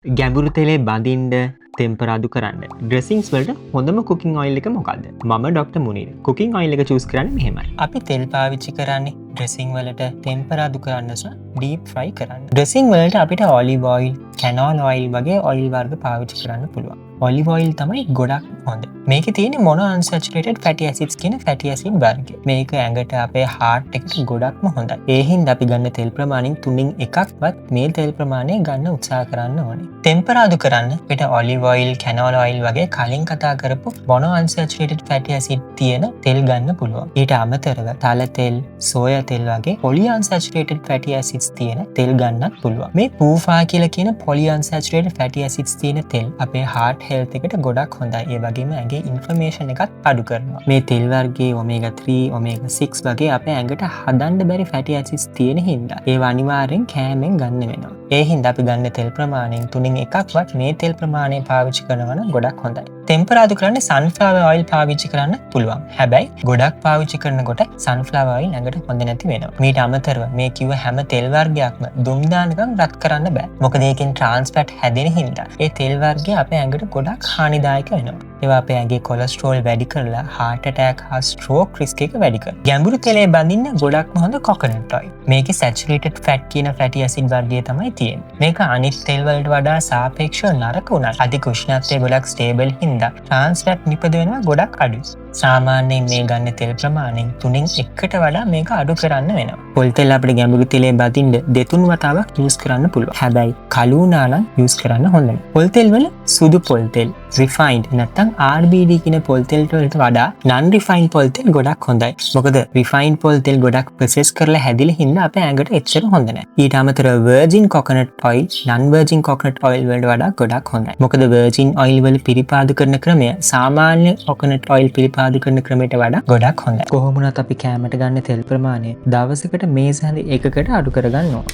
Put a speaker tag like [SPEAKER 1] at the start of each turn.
[SPEAKER 1] ගැඹුරු තෙලේ බඳින්ඩ තෙම්පරාදු කරන්න ඩ්‍රෙසිංස් වලට හොඳම කුකින් ඔයිල් එක මොකක්ද? මම ඩොක්ටර් මුනීර්. කුකින් ඔයිල් එක චූස් කරන්නේ මෙහෙමයි. අපි තෙල් පාවිච්චි කරන්නේ ඩ්‍රෙසිං වලට තෙම්පරාදු කරන්න සහ ඩීප් ෆ්‍රයි කරන්න. ඩ්‍රෙසිං වලට අපිට ඔලිව් ඔයිල්, කැනෝල ඔයිල් වගේ ඔයිල් වර්ග පාවිච්චි කරන්න පුළුවන්. ඔලිව් ඔයිල් තමයි ගොඩක් හොඳ. මේකේ තියෙන මොනෝ අන්සැචුරේටඩ් ෆැටි ඇසිඩ්ස් කියන ෆැටි ඇසිඩ් වර්ගය. මේක ඇඟට අපේ හાર્ට් එකට ගොඩක්ම හොඳයි. ඒ හින්දා අපි ගන්න තෙල් ප්‍රමාණයෙන් 3න් එකක්වත් මේ තෙල් ප්‍රමාණය ගන්න උත්සාහ කරන්න ඕනේ. තෙම්පරාදු කරන්න අපිට ඔලිව් ඔයිල්, කැනෝල ඔයිල් වගේ කලින් කතා කරපු මොනෝ අන්සැචුරේටඩ් ෆැටි ඇසිඩ් තියෙන තෙල් ගන්න පුළුවන්. ඊට අමතරව තල තෙල්, සෝයා තෙල් වගේ පොලි අන්සැචුරේටඩ් ෆැටි ඇසිඩ්ස් තියෙන තෙල් ගන්නත් පුළුවන්. මේ පූෆා කියලා කියන පොලි අන්සැචුරේටඩ් ෆැටි ඇසිඩ්ස් තියෙන තෙල් අපේ හાર્ට් හෙල්ත් එකට ගොඩක් හොඳයි. ඒ වගේම ඇඟේ ඉන්ෆ්ලමේෂන් එකත් අඩු කරනවා. මේ තෙල් වර්ගයේ ඔමේගා 3, ඔමේගා 6 වගේ අපේ ඇඟට හදන්න බැරි ෆැටි ඇසිඩ්ස් තියෙන හින්දා ඒවා අනිවාර්යෙන් කෑමෙන් ගන්න වෙනවා. ඒ හින්දා අපි ගන්න තෙල් ප්‍රමාණයෙන් 3න් එකක්වත් මේ තෙල් ප්‍රමාණය පාවිච්චි කරනවා නම් ගොඩක් හොඳයි. තෙම්පරාදු කරන්න සන්ෆ්ලවර් ඔයිල් පාවිච්චි කරන්න පුළුවන්. හැබැයි ගොඩක් පාවිච්චි කරනකොට සන්ෆ්ලවර් ඔයිල් ඇඟට හොඳ නැති වෙනවා. මීට අමතරව මේ කිව්ව හැම තෙල් වර්ගයක්ම දුම් දානකම් රත් කරන්න බෑ. මොකද ඒකෙන් ට්‍රාන්ස් ෆැට් හැදෙන හින්දා ඒ තෙල් වර්ගය අපේ ඇඟට ගොඩක් හානිදායක වෙනවා. ඒවා අපේ ඇඟේ කොලෙස්ටරෝල් වැඩි කරලා heart attack හා stroke risk එක වැඩි කරනවා. ගැඹුරු තෙලේ බඳින්න ගොඩක්ම හොඳ coconut oil. මේකේ saturated fat කියන fatty acid වර්ගය තමයි තියෙන්නේ. මේක අනිත් තෙල් වලට වඩා සාපේක්ෂව නරක උනත් අධික උෂ්ණත්වයේ ගොඩක් stable හින්දා trans fat නිපද වෙනවා ගොඩක් අඩුයි. සාමාන්‍යයෙන් මේ ගන්න තෙල් ප්‍රමාණයෙන් 3න් එකකට වඩා මේක අඩු කරන්න වෙනවා. පොල් තෙල් අපිට ගැඹුරු තෙලේ බදින්න 2-3 වතාවක් යූස් කරන්න පුළුවන්. හැබැයි කළු වුණා නම් යූස් කරන්න හොඳ නැහැ. පොල් තෙල් වල සුදු පොල් තෙල්, refined නැත්නම් RBD කියන පොල් තෙල් වලට වඩා non refined පොල් තෙල් ගොඩක් හොඳයි. මොකද refined පොල් තෙල් ගොඩක් process කරලා හැදිලා හින්දා අපේ ඇඟට එච්චර හොඳ නැහැ. ඊට අමතරව virgin coconut oil, non virgin coconut oil වලට වඩා ගොඩක් හොඳයි. මොකද virgin oil වල පිරිපාදු කරන ක්‍රමය සාමාන්‍ය coconut oil පිරිපාදු කරන ක්‍රමයට වඩා ගොඩක් හොඳයි. කොහොම වුණත් අපි කෑමට ගන්න තෙල් ප්‍රමාණය දවසකට මේස හැඳ එකකට අඩු කරගන්න ඕන.